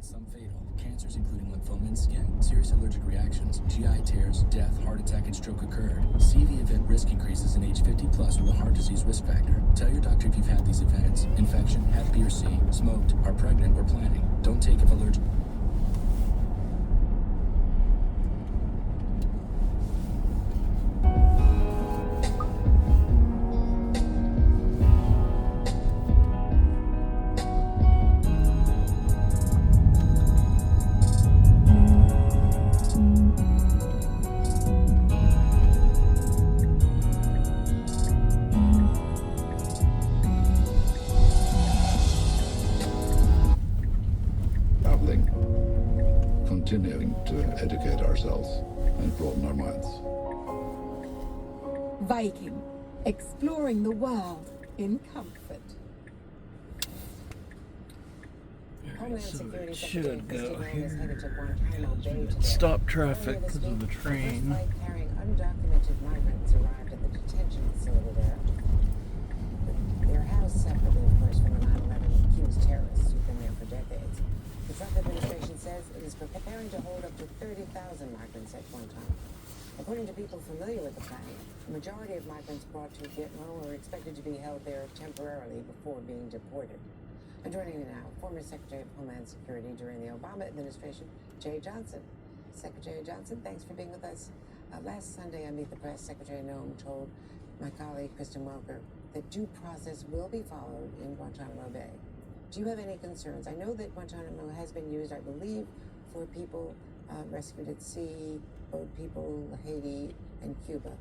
some fatal. Cancers including lymphoma and skin, serious allergic reactions, GI tears, death, heart attack, and stroke occurred. CV event risk increases in age 50 plus with a heart disease risk factor. Tell your doctor if you've had these events. Infection, had B or C, smoked, are pregnant, or planning. Don't take if allergic. Continuing to educate ourselves and broaden our minds. Viking, exploring the world in comfort. So it should go here. Stop traffic because of the train. Carrying undocumented migrants arrived at the detention facility there. They're housed separately, of course, from the 9/11 accused terrorists who've been there for decades. The Trump administration says it is preparing to hold up to 30,000 migrants at one time. According to people familiar with the plan, the majority of migrants brought to Vietnam are expected to be held there temporarily before being deported. And joining me now, former Secretary of Homeland Security during the Obama administration, Jay Johnson. Secretary Johnson, thanks for being with us. Last Sunday on Meet the Press, Secretary Noem told my colleague, Kristen Welker, that due process will be followed in Guantanamo Bay. Do you have any concerns? I know that Guantanamo has been used, I believe, for people rescued at sea, boat people, Haiti, and Cuba.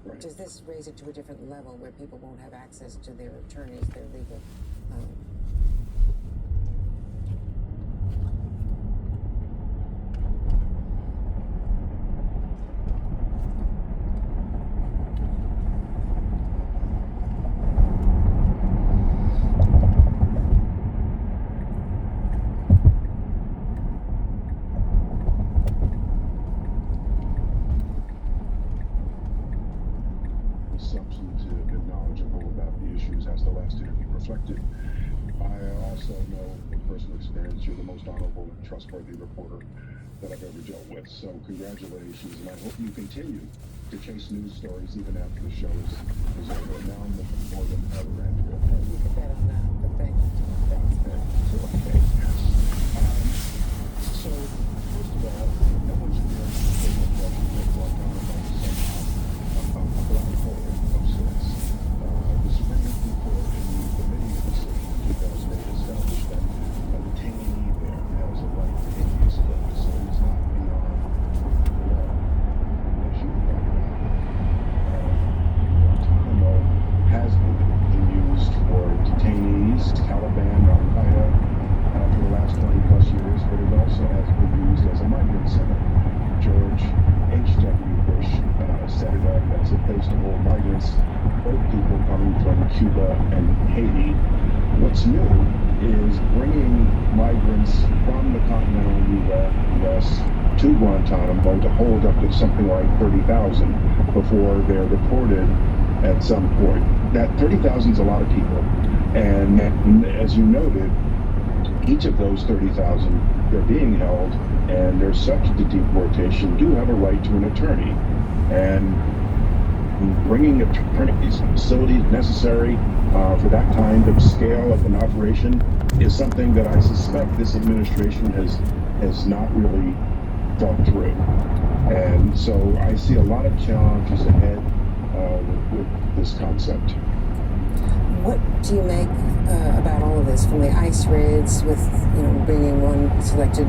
But does this raise it to a different level where people won't have access to their attorneys, their legal? Substantive and knowledgeable about the issues as the last interview reflected. I also know from personal experience you're the most honorable and trustworthy reporter that I've ever dealt with. So congratulations, and I hope you continue to chase news stories even after the show is over. Now I'm looking more than ever, Andrea. You can bet on that, but thank you. Thanks. Okay. So, first of all, no one should be able to take a question that Guantanamo is somehow a black hole of sorts. The Supreme Court in the committee decision in 2008 established that a detainee there has a right to habeas corpus, so he's not beyond the law. As you pointed out, Guantanamo has been used for detainees, Taliban, Al-Qaeda, for the last 20 plus years, but it also has been used as a migrant center. George H.W. Bush set it up as a place to hold migrants, both people coming from Cuba and Haiti. What's new is bringing migrants from the continental U.S. to Guantanamo to hold up to something like 30,000 before they're deported at some point. That 30,000 is a lot of people, and as you noted, each of those 30,000, they're being held and they're subject to deportation, do have a right to an attorney. And bringing attorneys to facilities necessary for that kind of scale of an operation is something that I suspect this administration has not really thought through. And so I see a lot of challenges ahead with this concept. What do you make about all of this, from the ICE raids with, bringing one selected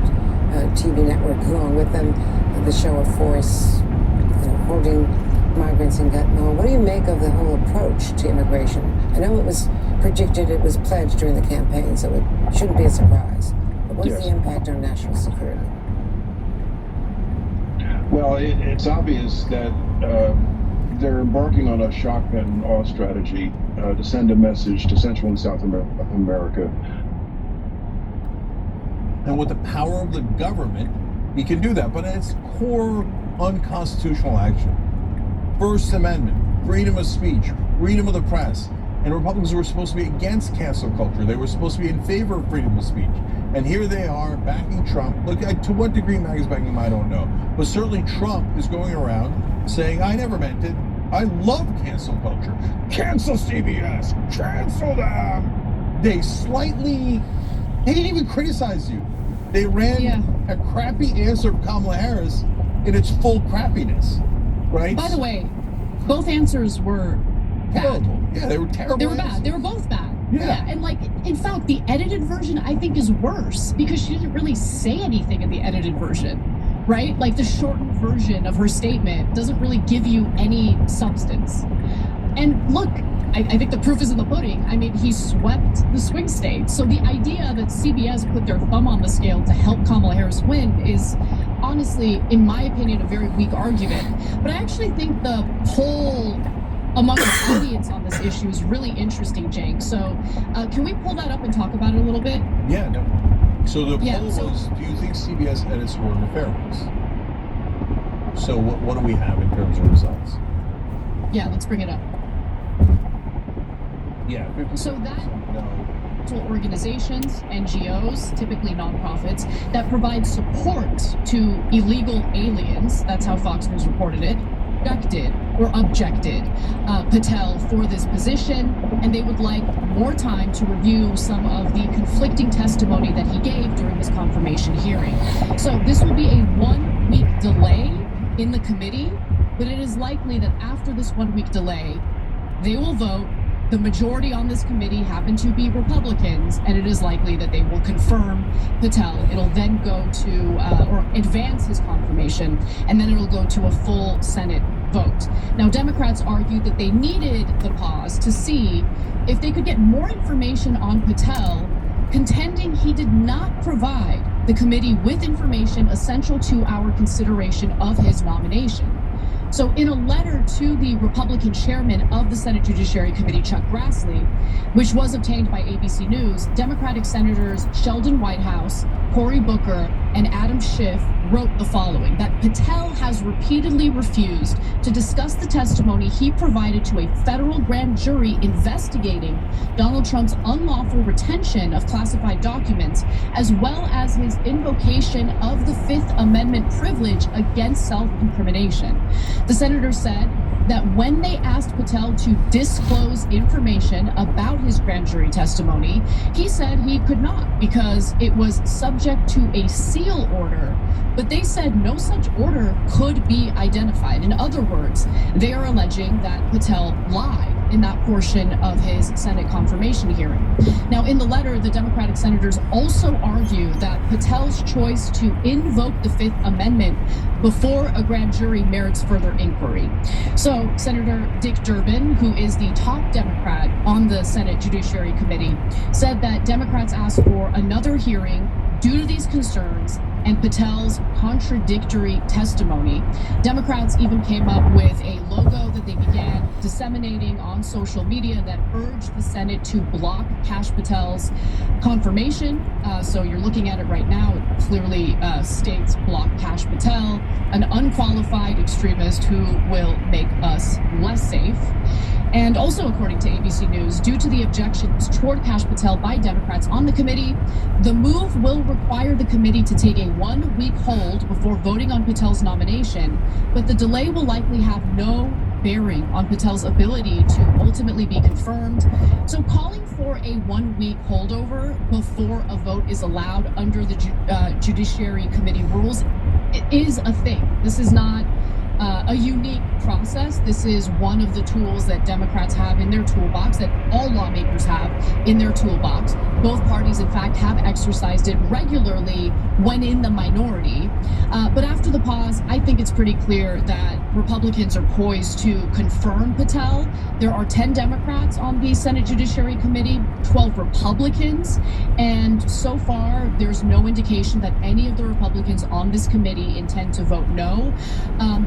TV network along with them, the show of force, holding migrants in Guantanamo? What do you make of the whole approach to immigration? I know it was predicted, it was pledged during the campaign, so it shouldn't be a surprise. But what is the impact on national security? Well, it's obvious that they're embarking on a shock and awe strategy to send a message to Central and South America. And with the power of the government, he can do that. But it's core unconstitutional action. First Amendment, freedom of speech, freedom of the press. And Republicans were supposed to be against cancel culture. They were supposed to be in favor of freedom of speech. And here they are backing Trump. Look, to what degree MAGA is backing him, I don't know. But certainly Trump is going around saying, I never meant it. I love cancel culture. Cancel CBS. Cancel them. They didn't even criticize you. They ran a crappy answer of Kamala Harris in its full crappiness, right? By the way, both answers were horrible. bad. Yeah, they were terrible. They were answers. bad. They were both bad. Yeah. And like, in fact, the edited version I think is worse because she didn't really say anything in the edited version, right? Like the shortened version of her statement doesn't really give you any substance. And look, I think the proof is in the pudding. I mean, he swept the swing states. So the idea that CBS put their thumb on the scale to help Kamala Harris win is honestly, in my opinion, a very weak argument. But I actually think the poll among the audience on this issue is really interesting, Jake. So can we pull that up and talk about it a little bit? Yeah, no. So the poll was, do you think CBS edits were nefarious? So what do we have in terms of results? Yeah, let's bring it up. Yeah, 50%. So that no. organizations, NGOs, typically nonprofits, that provide support to illegal aliens, that's how Fox News reported it, objected Patel for this position, and they would like more time to review some of the conflicting testimony that he gave during his confirmation hearing. So this will be a 1-week delay in the committee, but it is likely that after this 1-week delay, they will vote. The majority on this committee happen to be Republicans, and it is likely that they will confirm Patel. It'll then go to, or advance his confirmation, and then it'll go to a full Senate vote. Now, Democrats argued that they needed the pause to see if they could get more information on Patel, contending he did not provide the committee with information essential to our consideration of his nomination. So in a letter to the Republican chairman of the Senate Judiciary Committee, Chuck Grassley, which was obtained by ABC News, Democratic Senators Sheldon Whitehouse, Cory Booker, and Adam Schiff wrote the following, that Patel has repeatedly refused to discuss the testimony he provided to a federal grand jury investigating Donald Trump's unlawful retention of classified documents, as well as his invocation of the Fifth Amendment privilege against self-incrimination. The senator said that when they asked Patel to disclose information about his grand jury testimony, he said he could not because it was subject to a seal order, but they said no such order could be identified. In other words, they are alleging that Patel lied in that portion of his Senate confirmation hearing. Now, in the letter, the Democratic senators also argue that Patel's choice to invoke the Fifth Amendment before a grand jury merits further inquiry. So Senator Dick Durbin, who is the top Democrat on the Senate Judiciary Committee, said that Democrats asked for another hearing due to these concerns and Patel's contradictory testimony. Democrats even came up with a logo that they began disseminating on social media that urged the Senate to block Kash Patel's confirmation. So you're looking at it right now. It clearly states block Kash Patel, an unqualified extremist who will make us less safe. And also, according to ABC News, due to the objections toward Kash Patel by Democrats on the committee, the move will require the committee to take a 1-week hold before voting on Patel's nomination, but the delay will likely have no bearing on Patel's ability to ultimately be confirmed. So calling for a 1-week holdover before a vote is allowed under the Judiciary Committee rules is a thing. This is not a unique process. This is one of the tools that Democrats have in their toolbox, that all lawmakers have in their toolbox. Both parties, in fact, have exercised it regularly when in the minority. But after the pause, I think it's pretty clear that Republicans are poised to confirm Patel. There are 10 Democrats on the Senate Judiciary Committee, 12 Republicans, and so far there's no indication that any of the Republicans on this committee intend to vote no.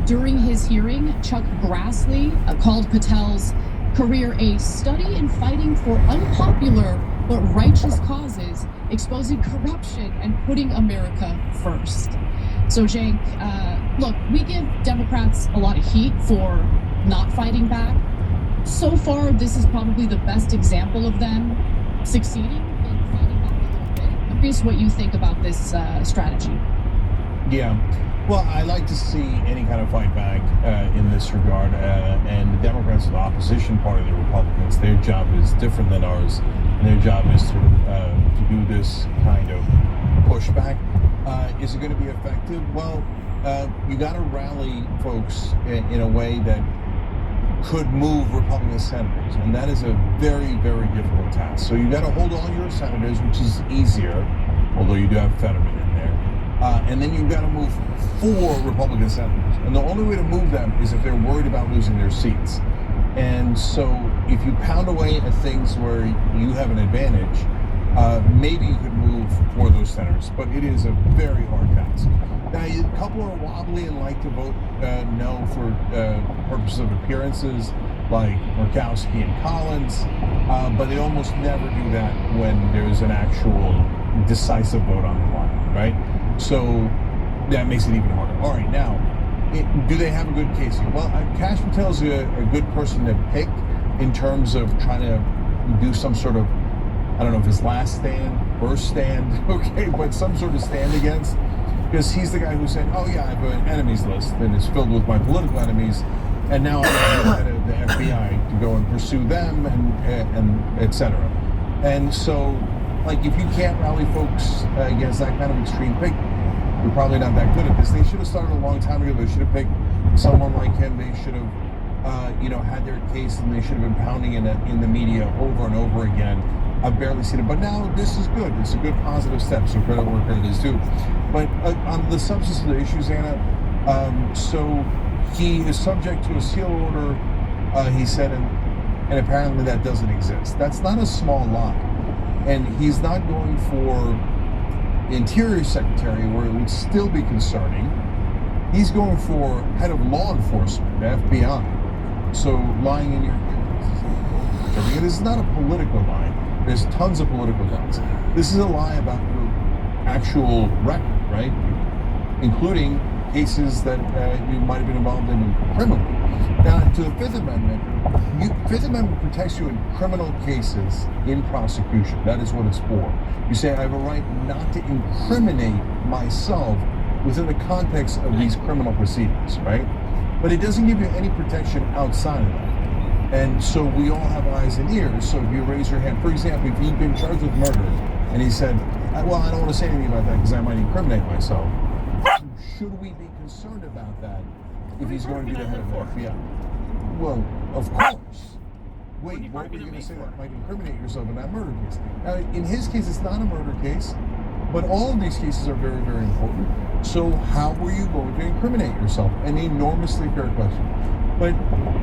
During his hearing, Chuck Grassley called Patel's career a study in fighting for unpopular but righteous causes, exposing corruption and putting America first. So, Jake, look, we give Democrats a lot of heat for not fighting back. So far, this is probably the best example of them succeeding in fighting back a little bit. curious what you think about this strategy. Yeah. Well, I like to see any kind of fight back in this regard. And the Democrats are the opposition party of the Republicans. Their job is different than ours. And their job is to do this kind of pushback. Is it going to be effective? Well, you got to rally folks in a way that could move Republican senators. And that is a very, very difficult task. So you got to hold all your senators, which is easier, although you do have Fetterman in there. And then you've got to move 4 Republican senators. And the only way to move them is if they're worried about losing their seats. And so if you pound away at things where you have an advantage, maybe you could move 4 of those senators. But it is a very hard task. Now, a couple are wobbly and like to vote no for purposes of appearances, like Murkowski and Collins. But they almost never do that when there's an actual decisive vote on the line, right? So that makes it even harder. All right, now, do they have a good case here? Well, Kash Patel's a good person to pick in terms of trying to do some sort of, I don't know if it's last stand, first stand, okay, but some sort of stand against, because he's the guy who said, oh yeah, I have an enemies list and it's filled with my political enemies, and now I'm head of the FBI to go and pursue them and et cetera. And so, like, if you can't rally folks against that kind of extreme pick, you're probably not that good at this. They should have started a long time ago. They should have picked someone like him. They should have, had their case, and they should have been pounding it in the media over and over again. I've barely seen it, but now this is good. It's a good positive step, so credit where credit is due. But on the substance of the issues, Anna, so he is subject to a seal order, he said, and apparently that doesn't exist. That's not a small lie. And he's not going for Interior Secretary, where it would still be concerning. He's going for head of law enforcement, the FBI. So lying in your ear. This is not a political lie. There's tons of political lies. This is a lie about your actual record, right? Including cases that you might have been involved in criminally. Now, to the Fifth Amendment, Fifth Amendment protects you in criminal cases in prosecution. That is what it's for. You say, I have a right not to incriminate myself within the context of these criminal proceedings, right? But it doesn't give you any protection outside of that. And so we all have eyes and ears. So if you raise your hand, for example, if he'd been charged with murder and he said, well, I don't want to say anything about that because I might incriminate myself. Should we be concerned about that if he's going to be the head of the FBI? Well, of course. Wait, what were you going to say that might incriminate yourself in that murder case? Now, in his case, it's not a murder case, but all of these cases are very, very important. So how were you going to incriminate yourself? An enormously fair question. But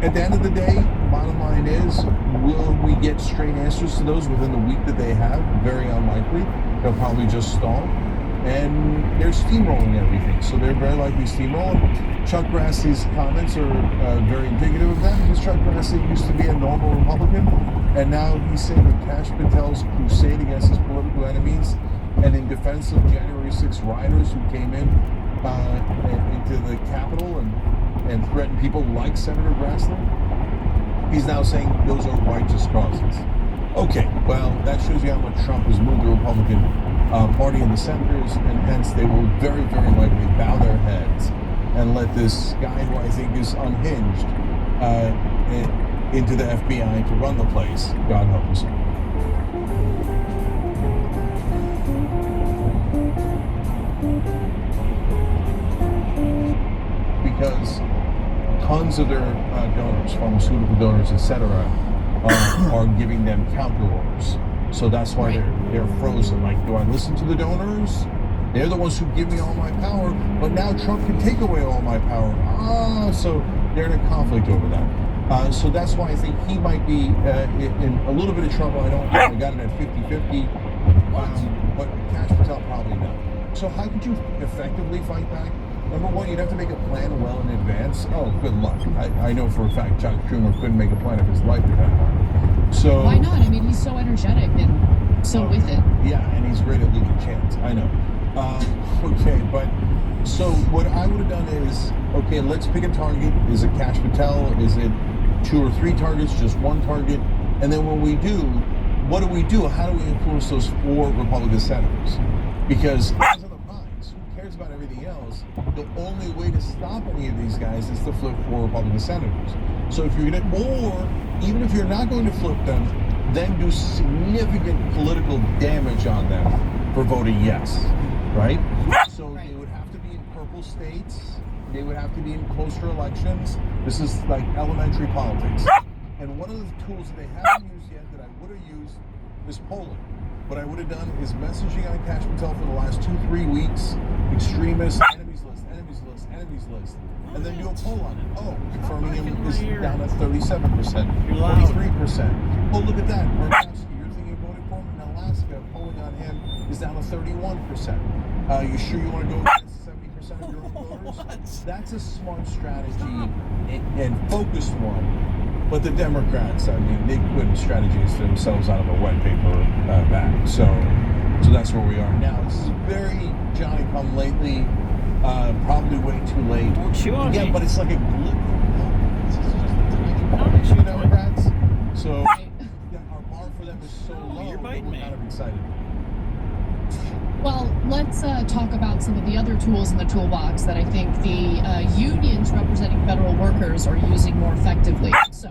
at the end of the day, bottom line is, will we get straight answers to those within the week that they have? Very unlikely. They'll probably just stall. And they're steamrolling everything, so they're very likely steamrolling. Chuck Grassley's comments are very indicative of that, because Chuck Grassley used to be a normal Republican, and now he's saying that Kash Patel's crusade against his political enemies and in defense of January 6 rioters who came in into the Capitol and threatened people like Senator Grassley, he's now saying those are righteous causes. Okay, well, that shows you how much Trump has moved the Republican Party and the senators, and hence they will very, very likely bow their heads and let this guy, who I think is unhinged, into the FBI to run the place, God knows. Because tons of their donors, pharmaceutical donors, etc., are giving them counter orders. So that's why they're frozen. Like, do I listen to the donors? They're the ones who give me all my power, but now Trump can take away all my power. So they're in a conflict over that. So that's why I think he might be in a little bit of trouble. I got it at 50-50, but Kash Patel probably not. So how could you effectively fight back? Number one, you'd have to make a plan well in advance. Oh, good luck. I know for a fact Chuck Schumer couldn't make a plan if his life depended on it. So why not? I mean, he's so energetic and so with it. Yeah, and he's great at leading chants. I know. Okay, but so what I would have done is, okay, let's pick a target. Is it Kash Patel? Is it 2 or 3 targets? Just one target? And then when we do, what do we do? How do we influence those 4 Republican senators? Because those are the minds. Who cares about everything else? The only way to stop any of these guys is to flip 4 Republican senators. So if you're going to, or even if you're not going to flip them, then do significant political damage on them for voting yes, right? So they would have to be in purple states. They would have to be in closer elections. This is like elementary politics. And one of the tools that they haven't used yet that I would have used is polling. What I would have done is messaging on Cash Patel for the last 2-3 weeks, extremists, enemies list, enemies list, enemies list, and then do a poll on it. Oh, confirming him is down at 37%, 23%. Oh, look at that. Murkowski, you're thinking of voting for him in Alaska, polling on him is down to 31%. You sure you want to go against 70% of your own voters? That's a smart strategy and focused one. But the Democrats, I mean, they put strategies themselves out of a wet paper bag. So that's where we are now. This is very Johnny-come-lately, probably way too late. Yeah, but it's like a glimmer of hope. This is just a tiny part of the Democrats. So yeah, our bar for them is so low that we're kind of excited. Well, let's talk about some of the other tools in the toolbox that I think the unions representing federal workers are using more effectively. So,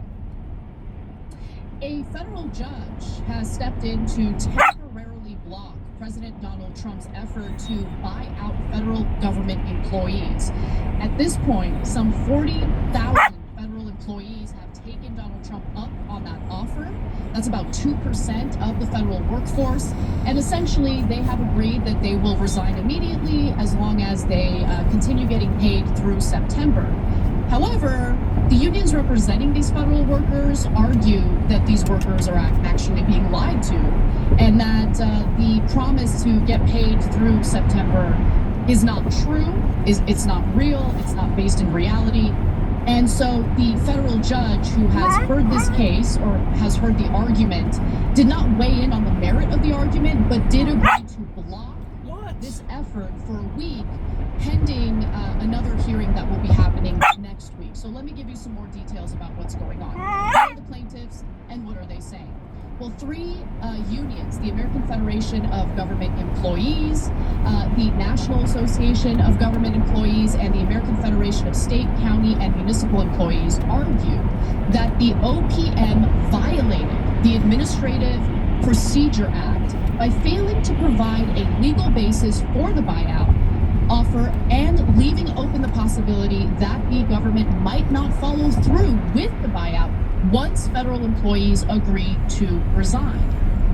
a federal judge has stepped in to temporarily block President Donald Trump's effort to buy out federal government employees. At this point, some 40,000 federal employees have taken Donald Trump up on that offer. That's about 2% of the federal workforce. And essentially, they have agreed that they will resign immediately as long as they continue getting paid through September. However, the unions representing these federal workers argue that these workers are actually being lied to, and that the promise to get paid through September is not true, it's not real, it's not based in reality. And so the federal judge who has heard this case or has heard the argument did not weigh in on the merit of the argument, but did agree to block this effort for a week pending another hearing that will be happening next week. So let me give you some more details about what's going on. What are the plaintiffs and what are they saying? Well, 3 unions, the American Federation of Government Employees, the National Association of Government Employees, and the American Federation of State, County, and Municipal Employees argue that the OPM violated the Administrative Procedure Act by failing to provide a legal basis for the buyout offer and leaving open the possibility that the government might not follow through with the buyout once federal employees agree to resign.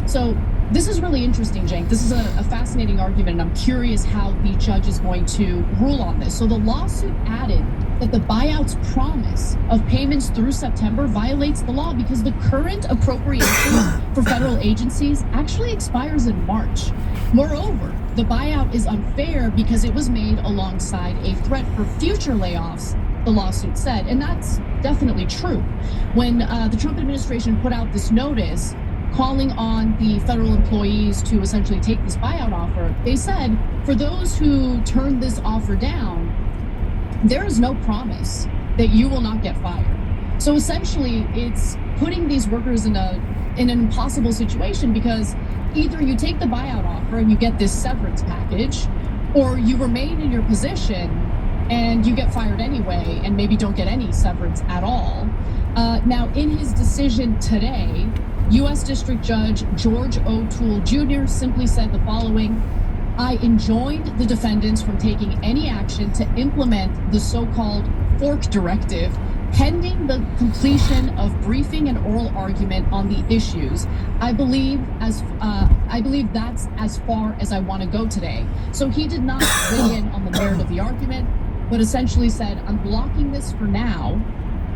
So this is really interesting, Cenk. This is a fascinating argument, and I'm curious how the judge is going to rule on this. So the lawsuit added that the buyout's promise of payments through September violates the law because the current appropriation for federal agencies actually expires in March. Moreover, the buyout is unfair because it was made alongside a threat for future layoffs, the lawsuit said, and that's definitely true. When the Trump administration put out this notice calling on the federal employees to essentially take this buyout offer, they said, for those who turned this offer down, there is no promise that you will not get fired. So essentially, it's putting these workers in an impossible situation because either you take the buyout offer and you get this severance package, or you remain in your position and you get fired anyway and maybe don't get any severance at all. Now, in his decision today, U.S. District Judge George O'Toole Jr. simply said the following: I enjoined the defendants from taking any action to implement the so-called fork directive pending the completion of briefing and oral argument on the issues. I believe that's as far as I want to go today. So he did not weigh in on the merit of the argument, but essentially said, I'm blocking this for now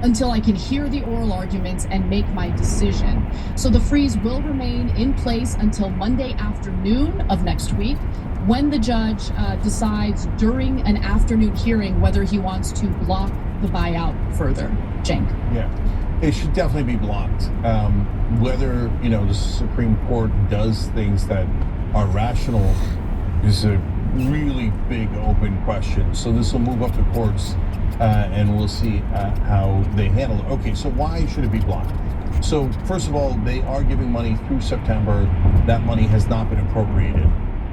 until I can hear the oral arguments and make my decision. So the freeze will remain in place until Monday afternoon of next week, when the judge decides during an afternoon hearing whether he wants to block the buyout further. Cenk. Yeah, it should definitely be blocked. Whether, the Supreme Court does things that are rational is a really big open question. So this will move up the courts and we'll see how they handle it. Okay, so why should it be blocked? So first of all, they are giving money through September. That money has not been appropriated.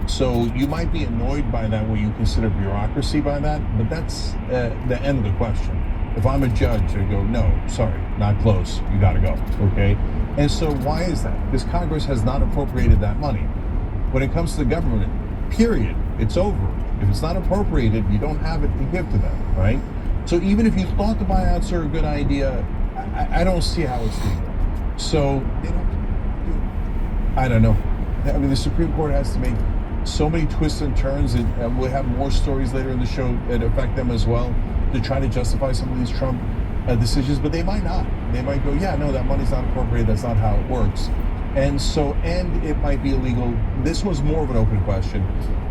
So you might be annoyed by that, what you consider bureaucracy by that, but that's the end of the question. If I'm a judge, I go, no, sorry, not close, you gotta go, okay? And so why is that? Because Congress has not appropriated that money. When it comes to the government, period, it's over. If it's not appropriated, you don't have it to give to them, right? So even if you thought the buyouts are a good idea, I don't see how it's legal. So they don't do it. I don't know. I mean, the Supreme Court has to make so many twists and turns, and we'll have more stories later in the show that affect them as well to try to justify some of these Trump decisions, but they might not. They might go, yeah, no, that money's not appropriated. That's not how it works. And so, and it might be illegal. This was more of an open question.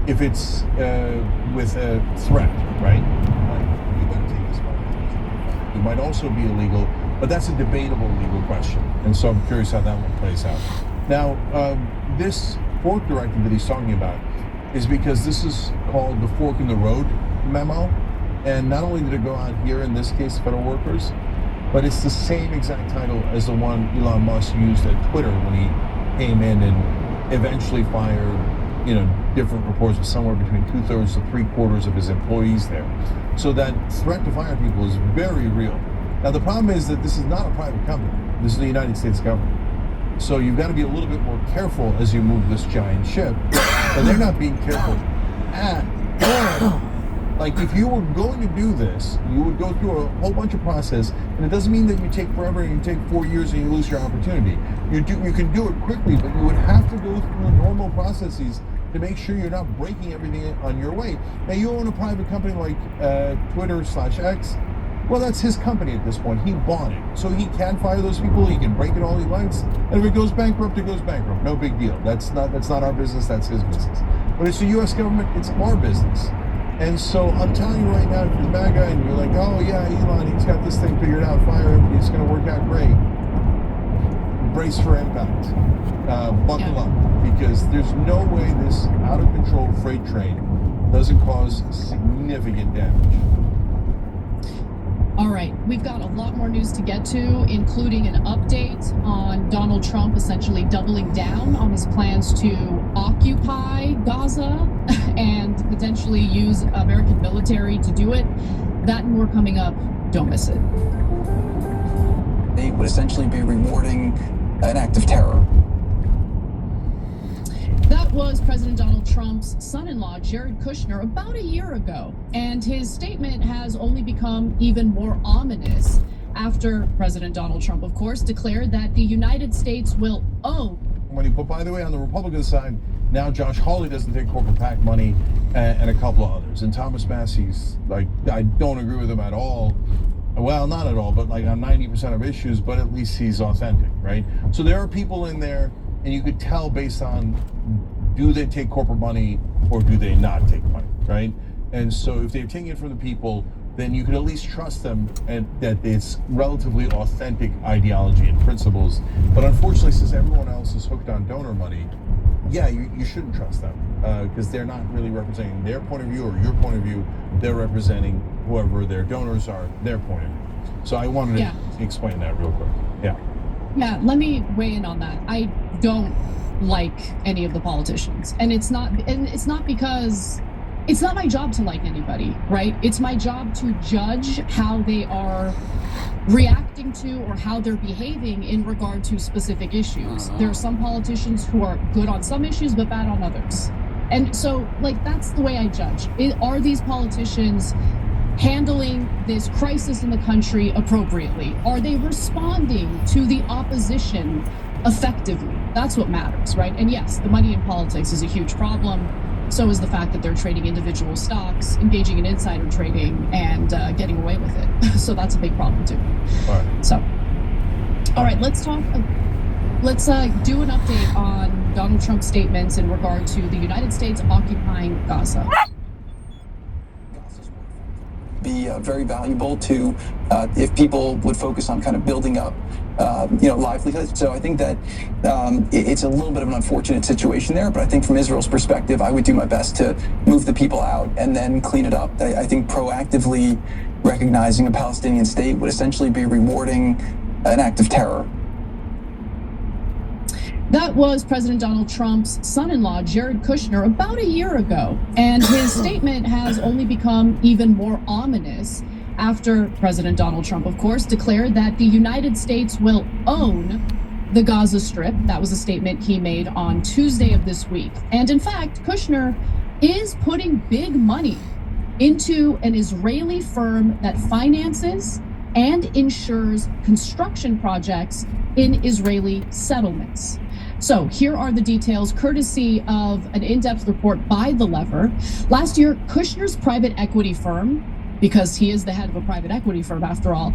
If it's with a threat, right? Like, you better take this money. It might also be illegal, but that's a debatable legal question. And so I'm curious how that one plays out. Now, this fork directive that he's talking about is because this is called the Fork in the Road memo. And not only did it go out here, in this case, federal workers, but it's the same exact title as the one Elon Musk used at Twitter when he came in and eventually fired, different reports of somewhere between 2/3 to 3/4 of his employees there. So that threat to fire people is very real. Now, the problem is that this is not a private company. This is the United States government. So you've got to be a little bit more careful as you move this giant ship. But they're not being careful at all. Like, if you were going to do this, you would go through a whole bunch of process, and it doesn't mean that you take forever and you take 4 years and you lose your opportunity. You can do it quickly, but you would have to go through normal processes to make sure you're not breaking everything on your way. Now, you own a private company like Twitter/X. Well, that's his company at this point. He bought it. So he can fire those people. He can break it all he likes. And if it goes bankrupt, it goes bankrupt. No big deal. That's not our business. That's his business. But it's the U.S. government. It's our business. And so I'm telling you right now, if you're the bad guy and you're like, oh yeah, Elon, he's got this thing figured out, fire him, it's going to work out great. Brace for impact. Buckle up, because there's no way this out of control freight train doesn't cause significant damage. All right, we've got a lot more news to get to, including an update on Donald Trump essentially doubling down on his plans to occupy Gaza and potentially use American military to do it. That and more coming up. Don't miss it. They would essentially be rewarding an act of terror. That was President Donald Trump's son-in-law, Jared Kushner, about a year ago. And his statement has only become even more ominous after President Donald Trump, of course, declared that the United States will own. But by the way, on the Republican side, now Josh Hawley doesn't take corporate PAC money and a couple of others. And Thomas Massey's, like, I don't agree with him at all. Well, not at all, but like on 90% of issues, but at least he's authentic, right? So there are people in there, and you could tell based on, do they take corporate money or do they not take money, right? And so if they're taking it from the people, then you could at least trust them and that it's relatively authentic ideology and principles. But unfortunately, since everyone else is hooked on donor money, yeah, you shouldn't trust them because they're not really representing their point of view or your point of view. They're representing whoever their donors are, their point of view. So I wanted to explain that real quick. Yeah, let me weigh in on that. I don't like any of the politicians, and it's not because it's not my job to like anybody, right? It's my job to judge how they are reacting to or how they're behaving in regard to specific issues. There are some politicians who are good on some issues but bad on others. And so, like, that's the way I judge. Are these politicians handling this crisis in the country appropriately? Are they responding to the opposition effectively? That's what matters, right? And yes, the money in politics is a huge problem. So is the fact that they're trading individual stocks, engaging in insider trading, and getting away with it. So that's a big problem too. All right. So, all right, let's talk. Let's do an update on Donald Trump's statements in regard to the United States occupying Gaza. Be very valuable to if people would focus on kind of building up livelihoods. So I think that it's a little bit of an unfortunate situation there, but I think from Israel's perspective, I would do my best to move the people out and then clean it up. I think proactively recognizing a Palestinian state would essentially be rewarding an act of terror. That was President Donald Trump's son-in-law, Jared Kushner, about a year ago. And his statement has only become even more ominous after President Donald Trump, of course, declared that the United States will own the Gaza Strip. That was a statement he made on Tuesday of this week. And in fact, Kushner is putting big money into an Israeli firm that finances and insures construction projects in Israeli settlements. So here are the details, courtesy of an in-depth report by The Lever. Last year, Kushner's private equity firm, because he is the head of a private equity firm after all,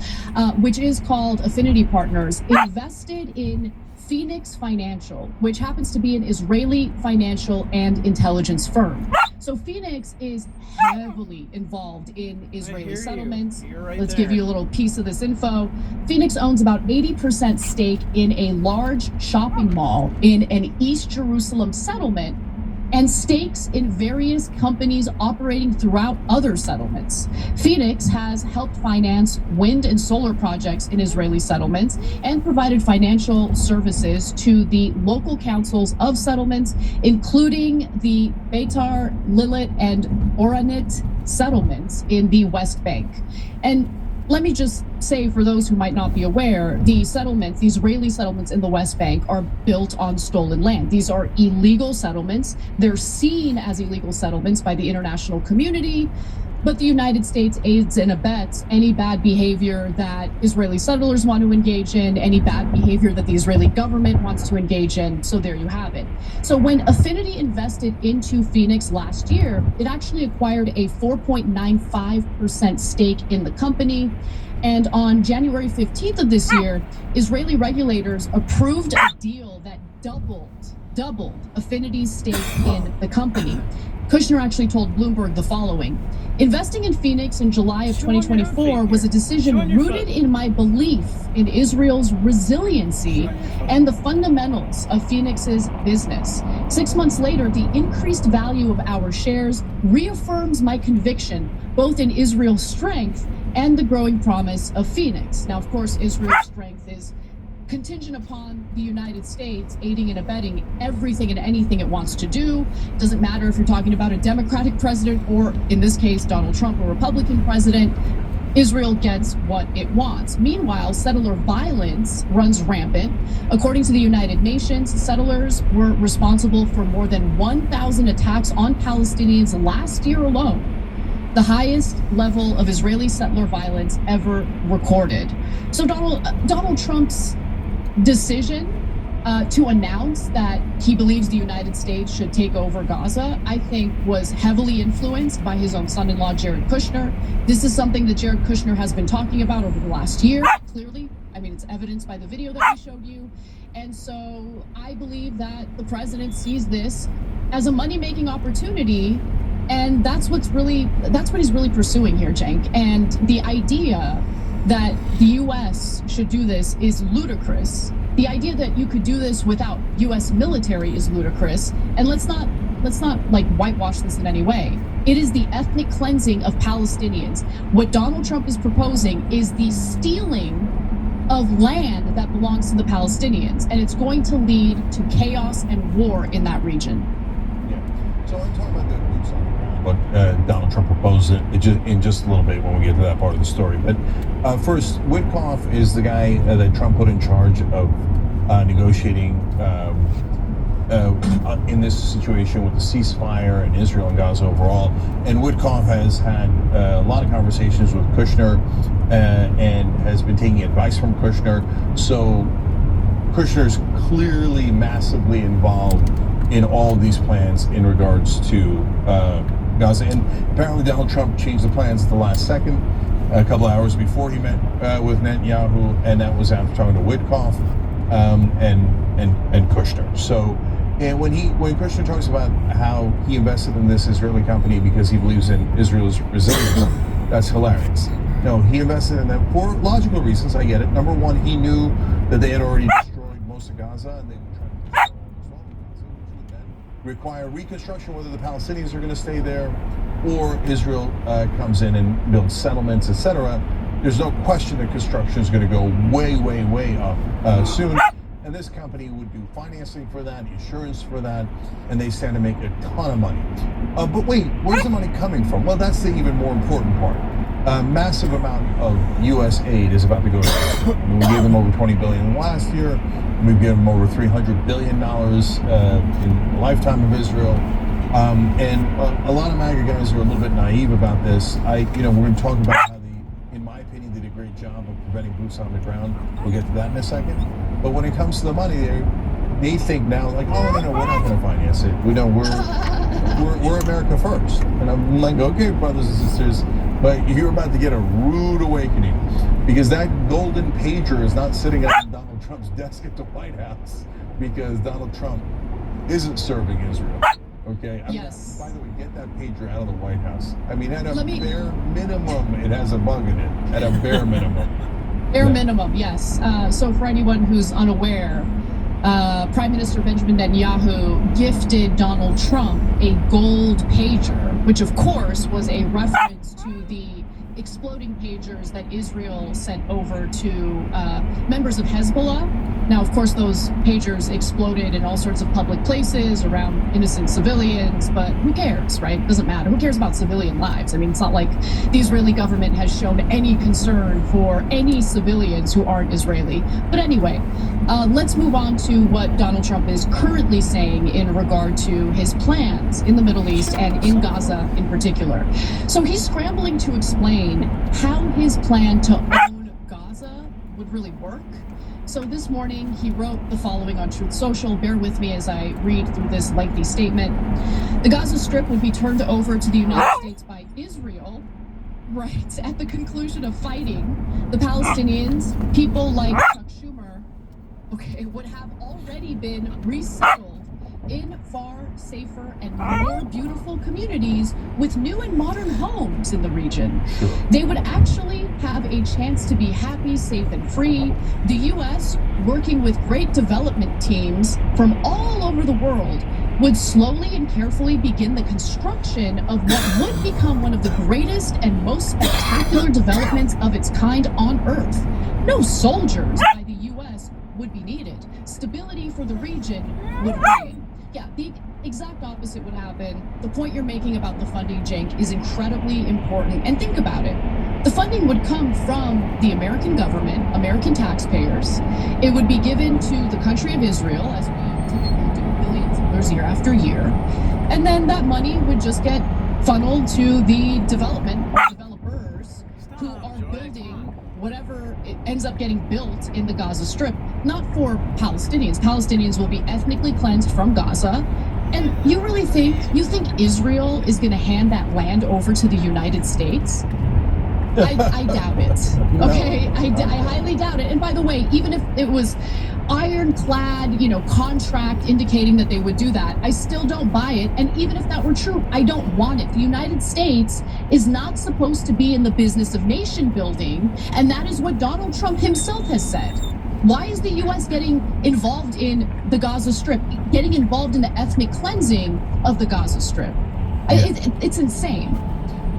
which is called Affinity Partners, invested in Phoenix Financial, which happens to be an Israeli financial and intelligence firm. So Phoenix is heavily involved in Israeli settlements. Let's give you a little piece of this info. Phoenix owns about 80% stake in a large shopping mall in an East Jerusalem settlement and stakes in various companies operating throughout other settlements. Phoenix has helped finance wind and solar projects in Israeli settlements and provided financial services to the local councils of settlements, including the Beitar, Lilit, and Oranit settlements in the West Bank. And let me just say, for those who might not be aware, the settlements, the Israeli settlements in the West Bank, are built on stolen land. These are illegal settlements. They're seen as illegal settlements by the international community, but the United States aids and abets any bad behavior that Israeli settlers want to engage in, any bad behavior that the Israeli government wants to engage in. So there you have it. So when Affinity invested into Phoenix last year, it actually acquired a 4.95% stake in the company. And on January 15th of this year, Israeli regulators approved a deal that doubled Affinity's stake in the company. Kushner actually told Bloomberg the following: investing in Phoenix in July of 2024 was a decision rooted in my belief in Israel's resiliency and the fundamentals of Phoenix's business. 6 months later, the increased value of our shares reaffirms my conviction both in Israel's strength and the growing promise of Phoenix. Now, of course, Israel's strength is contingent upon the United States aiding and abetting everything and anything it wants to do. Doesn't matter if you're talking about a Democratic president or, in this case, Donald Trump, a Republican president. Israel gets what it wants. Meanwhile, settler violence runs rampant. According to the United Nations, settlers were responsible for more than 1,000 attacks on Palestinians last year alone, the highest level of Israeli settler violence ever recorded. So Donald Trump's decision to announce that he believes the United States should take over Gaza, I think, was heavily influenced by his own son-in-law, Jared Kushner. This is something that Jared Kushner has been talking about over the last year, clearly. I mean, it's evidenced by the video that we showed you. And so I believe that the president sees this as a money-making opportunity, and that's what he's really pursuing here, Cenk. And the idea that the U.S. should do this is ludicrous. The idea that you could do this without U.S. military is ludicrous. And let's not like whitewash this in any way. It is the ethnic cleansing of Palestinians. What Donald Trump is proposing is the stealing of land that belongs to the Palestinians, and it's going to lead to chaos and war in that region. Yeah. So I'm talking about the boots on the ground, but Donald Trump proposed it in just a little bit when we get to that part of the story. But first, Witkoff is the guy that Trump put in charge of negotiating in this situation with the ceasefire in Israel and Gaza overall. And Witkoff has had a lot of conversations with Kushner and has been taking advice from Kushner. So Kushner's clearly massively involved in all of these plans in regards to Gaza. And apparently Donald Trump changed the plans at the last second, a couple hours before he met with Netanyahu, and that was after talking to Witkoff and Kushner. So, and when Kushner talks about how he invested in this Israeli company because he believes in Israel's resilience, that's hilarious. No, he invested in them for logical reasons. I get it. Number one, he knew that they had already destroyed most of Gaza, and they would try to destroy almost all of Gaza, which would then require reconstruction, whether the Palestinians are going to stay there or Israel comes in and builds settlements, etc. There's no question that construction is going to go way, way, way up soon. And this company would do financing for that, insurance for that, and they stand to make a ton of money. But wait, where's the money coming from? Well, that's the even more important part. A massive amount of U.S. aid is about to go to Israel. We gave them over $20 billion last year. We've given them over $300 billion in the lifetime of Israel. And a lot of MAGA guys are a little bit naive about this. We're going to talk about how in my opinion, did a great job of preventing boots on the ground. We'll get to that in a second. But when it comes to the money, they think now like, oh no, we're not going to finance it. We know we're America first. And I'm like, okay, brothers and sisters, but you're about to get a rude awakening because that golden pager is not sitting on Donald Trump's desk at the White House because Donald Trump isn't serving Israel. Okay. Yes. By the way, get that pager out of the White House. I mean, at a bare minimum, it has a bug in it. At a bare minimum. Bare minimum, yes. So for anyone who's unaware, Prime Minister Benjamin Netanyahu gifted Donald Trump a gold pager, which of course was a reference to the exploding pagers that Israel sent over to members of Hezbollah. Now, of course, those pagers exploded in all sorts of public places around innocent civilians, but who cares, right? Doesn't matter. Who cares about civilian lives? I mean, it's not like the Israeli government has shown any concern for any civilians who aren't Israeli. But anyway, let's move on to what Donald Trump is currently saying in regard to his plans in the Middle East and in Gaza in particular. So he's scrambling to explain how his plan to own Gaza would really work. So this morning, he wrote the following on Truth Social. Bear with me as I read through this lengthy statement. The Gaza Strip would be turned over to the United States by Israel, right, at the conclusion of fighting. The Palestinians, people like Chuck Schumer, would have already been resettled in far safer and more beautiful communities with new and modern homes in the region. They would actually have a chance to be happy, safe, and free. The U.S., working with great development teams from all over the world, would slowly and carefully begin the construction of what would become one of the greatest and most spectacular developments of its kind on Earth. No soldiers by the U.S. would be needed. Stability for the region would reign. Yeah, the exact opposite would happen. The point you're making about the funding, Cenk, is incredibly important. And think about it. The funding would come from the American government, American taxpayers. It would be given to the country of Israel, as we typically do, billions of dollars year after year. And then that money would just get funneled to the developers who are building whatever it ends up getting built in the Gaza Strip, not for Palestinians. Palestinians will be ethnically cleansed from Gaza. And you think Israel is going to hand that land over to the United States? I doubt it. Okay, I highly doubt it. And by the way, even if it was ironclad, contract indicating that they would do that, I still don't buy it. And even if that were true, I don't want it. The United States is not supposed to be in the business of nation building, and that is what Donald Trump himself has said. Why is the U.S. getting involved in the Gaza Strip, getting involved in the ethnic cleansing of the Gaza Strip? It's insane.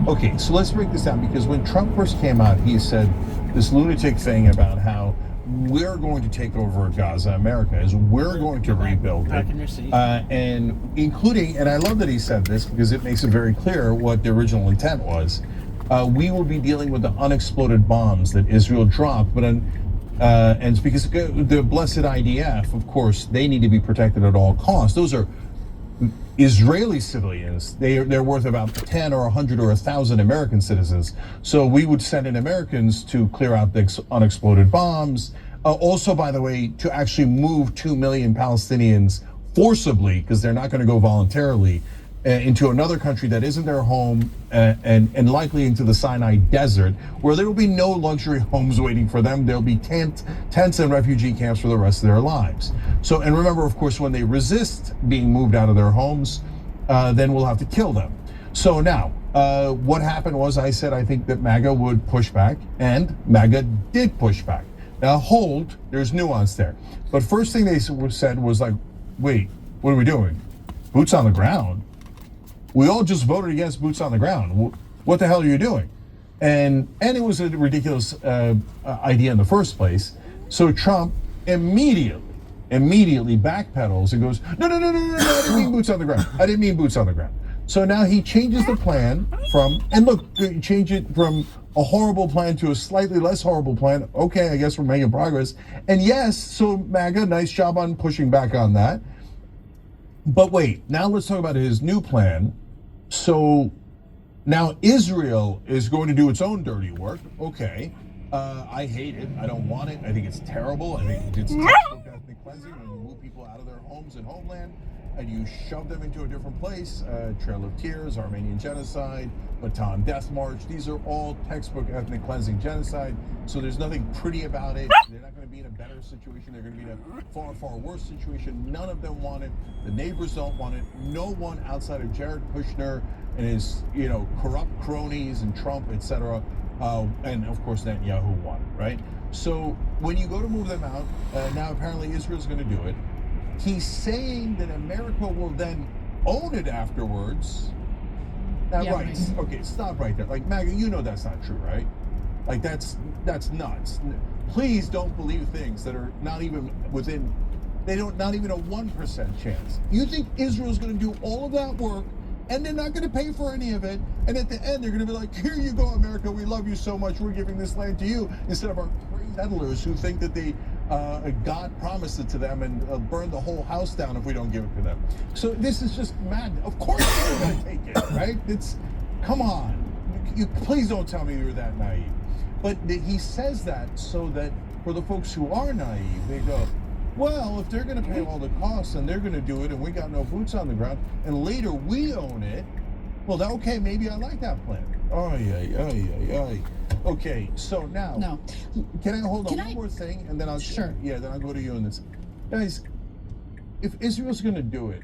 Okay, so let's break this down, because when Trump first came out, he said this lunatic thing about how we're going to take over Gaza, America, is we're going to rebuild it. And including, and I love that he said this because it makes it very clear what the original intent was. We will be dealing with the unexploded bombs that Israel dropped, but and it's because the blessed IDF, of course, they need to be protected at all costs. Those are Israeli civilians. They're worth about 10 or 100 or 1,000 American citizens. So we would send in Americans to clear out the unexploded bombs. Also, by the way, to actually move 2 million Palestinians forcibly, because they're not going to go voluntarily, into another country that isn't their home, and likely into the Sinai desert, where there will be no luxury homes waiting for them. There'll be tents and refugee camps for the rest of their lives. So, and remember, of course, when they resist being moved out of their homes, then we'll have to kill them. So now, what happened was, I said I think that MAGA would push back, and MAGA did push back. Now hold, there's nuance there. But first thing they said was like, wait, what are we doing? Boots on the ground? We all just voted against boots on the ground. What the hell are you doing? And it was a ridiculous idea in the first place. So Trump immediately immediately backpedals and goes, no, I didn't mean boots on the ground. I didn't mean boots on the ground. So now he changes the plan change it from a horrible plan to a slightly less horrible plan. Okay, I guess we're making progress. And yes, so MAGA, nice job on pushing back on that. But wait, now let's talk about his new plan. So now Israel is going to do its own dirty work. Okay. I hate it. I don't want it. I think it's terrible. I think it's textbook ethnic cleansing when you move people out of their homes and homeland and you shove them into a different place. Trail of Tears, Armenian genocide, Bataan Death March. These are all textbook ethnic cleansing genocide. So there's nothing pretty about it. They're not going to be in a better situation. They're going to be in a far, far worse situation. None of them want it. The neighbors don't want it. No one outside of Jared Kushner and his, corrupt cronies and Trump, etc. And of course Netanyahu won it, right? So when you go to move them out, now apparently Israel's going to do it. He's saying that America will then own it afterwards. Now, Yeah, right? Okay, stop right there. Like MAGA, that's not true, right? Like that's nuts. Please don't believe things that are not even within. Not even a 1% chance. You think Israel's going to do all of that work? And they're not going to pay for any of it. And at the end, they're going to be like, here you go, America. We love you so much. We're giving this land to you. Instead of our crazy settlers who think that God promised it to them and burn the whole house down if we don't give it to them. So this is just mad. Of course they're going to take it, right? Come on. You please don't tell me you're that naive. But he says that so that for the folks who are naive, they go, well, if they're going to pay all the costs and they're going to do it and we got no boots on the ground and later we own it, well, okay, maybe I like that plan. Okay, so now, No. Can I hold on one more thing and then I'll then I'll go to you on this. Guys, if Israel's going to do it,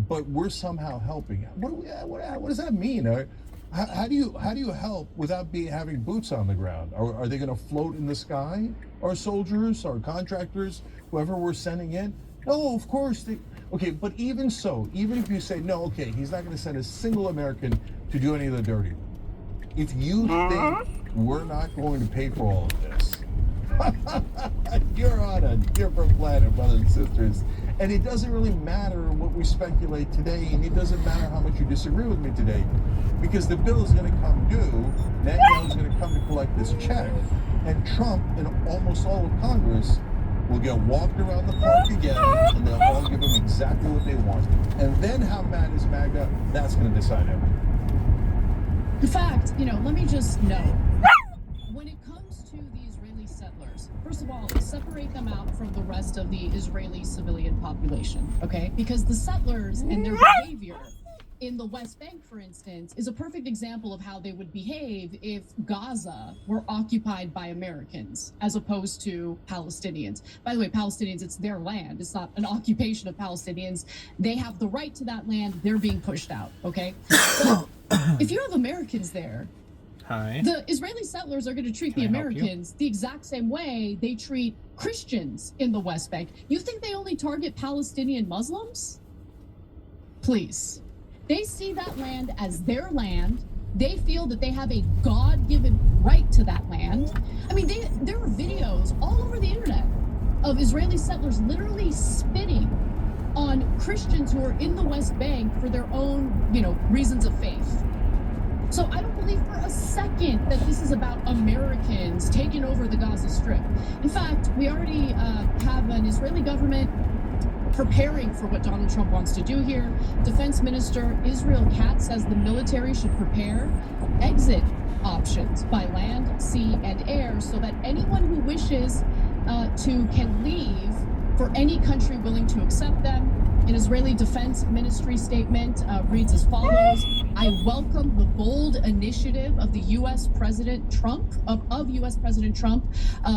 but we're somehow helping, what does that mean? How do you help without having boots on the ground? Are they going to float in the sky? Our soldiers, our contractors, whoever we're sending in? No, of course. Okay, but even so, even if you say, no, okay, he's not going to send a single American to do any of the dirty work. If you think we're not going to pay for all of this, you're on a different planet, brothers and sisters. And it doesn't really matter what we speculate today, and it doesn't matter how much you disagree with me today, because the bill is going to come due, Netanyahu is going to come to collect this check, and Trump and almost all of Congress will get walked around the park again, and they'll all give them exactly what they want. And then how mad is MAGA? That's going to decide everything. In fact, let me just note, when it comes to the Israeli settlers, first of all, separate them out from the rest of the Israeli civilian population, okay? Because the settlers and their behavior in the West Bank, for instance, is a perfect example of how they would behave if Gaza were occupied by Americans as opposed to Palestinians. By the way, Palestinians, it's their land. It's not an occupation of Palestinians. They have the right to that land. They're being pushed out, okay? So if you have Americans there, the Israeli settlers are going to treat the Americans the exact same way they treat Christians in the West Bank. You think they only target Palestinian Muslims? Please. They see that land as their land. They feel that they have a God-given right to that land. I mean, there are videos all over the internet of Israeli settlers literally spitting on Christians who are in the West Bank for their own, reasons of faith. So I don't believe for a second that this is about Americans taking over the Gaza Strip. In fact, we already have an Israeli government preparing for what Donald Trump wants to do here. Defense Minister Israel Katz says the military should prepare exit options by land, sea, and air so that anyone who wishes can leave for any country willing to accept them. An Israeli Defense Ministry statement reads as follows: I welcome the bold initiative of the U.S. President Trump, of U.S. President Trump,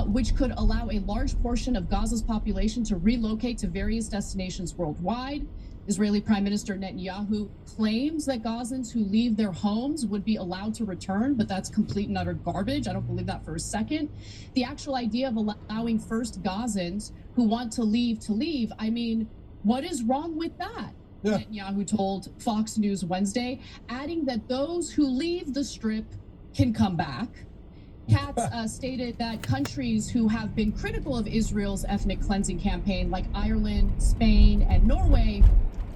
which could allow a large portion of Gaza's population to relocate to various destinations worldwide. Israeli Prime Minister Netanyahu claims that Gazans who leave their homes would be allowed to return, but that's complete and utter garbage. I don't believe that for a second. The actual idea of allowing first Gazans who want to leave, I mean, what is wrong with that? Yeah. Netanyahu told Fox News Wednesday, adding that those who leave the Strip can come back. Katz stated that countries who have been critical of Israel's ethnic cleansing campaign, like Ireland, Spain, and Norway,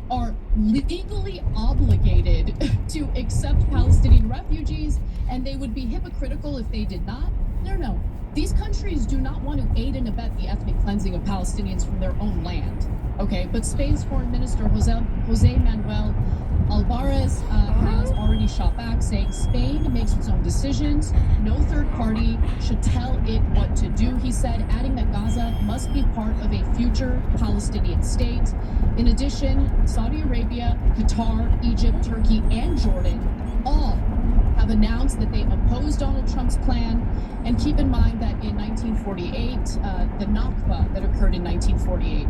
are legally obligated to accept Palestinian refugees, and they would be hypocritical if they did not. No. These countries do not want to aid and abet the ethnic cleansing of Palestinians from their own land. Okay, but Spain's foreign minister, Jose Manuel Alvarez, has already shot back, saying Spain makes its own decisions. No third party should tell it what to do, he said, adding that Gaza must be part of a future Palestinian state. In addition, Saudi Arabia, Qatar, Egypt, Turkey, and Jordan all have announced that they oppose Donald Trump's plan. And keep in mind that in 1948, the Nakba that occurred in 1948,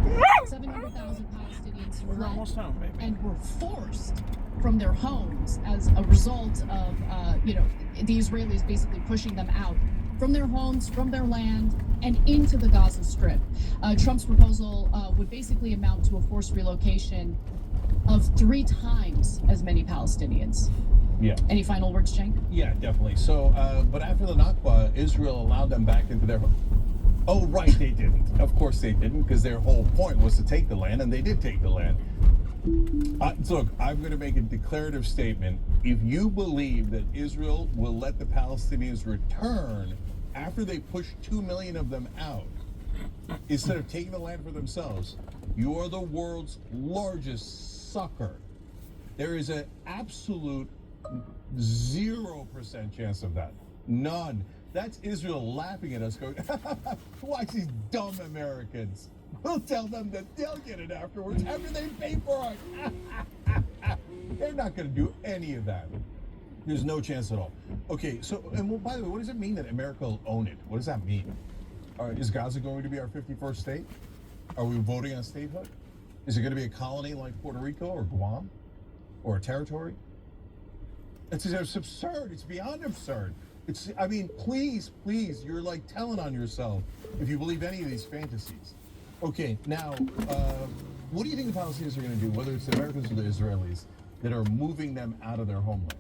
700,000 Palestinians fled and were forced from their homes as a result of, the Israelis basically pushing them out from their homes, from their land, and into the Gaza Strip. Trump's proposal would basically amount to a forced relocation of 3 times as many Palestinians. Yeah. Any final words, Cenk? Yeah, definitely. So, but after the Nakba, Israel allowed them back into their... Oh, right, they didn't. Of course they didn't, because their whole point was to take the land, and they did take the land. Look, I'm going to make a declarative statement. If you believe that Israel will let the Palestinians return after they push 2 million of them out, instead of taking the land for themselves, you are the world's largest sucker. There is an absolute 0% chance of that. None. That's Israel laughing at us going, watch these dumb Americans. We'll tell them that they'll get it afterwards after they pay for it. They're not going to do any of that. There's no chance at all. Okay, so, and well, by the way, what does it mean that America will own it? What does that mean? Is Gaza going to be our 51st state? Are we voting on statehood? Is it going to be a colony like Puerto Rico or Guam? Or a territory? It's absurd. It's beyond absurd. Please, you're like telling on yourself if you believe any of these fantasies. Okay, now, what do you think the Palestinians are going to do, whether it's the Americans or the Israelis, that are moving them out of their homeland?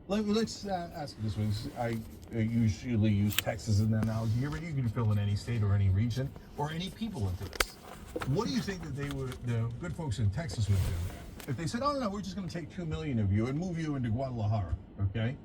Let's ask this one. I usually use Texas as an analogy here, but you can fill in any state or any region or any people into this. What do you think that the good folks in Texas would do if they said, oh, no, we're just going to take 2 million of you and move you into Guadalajara, okay?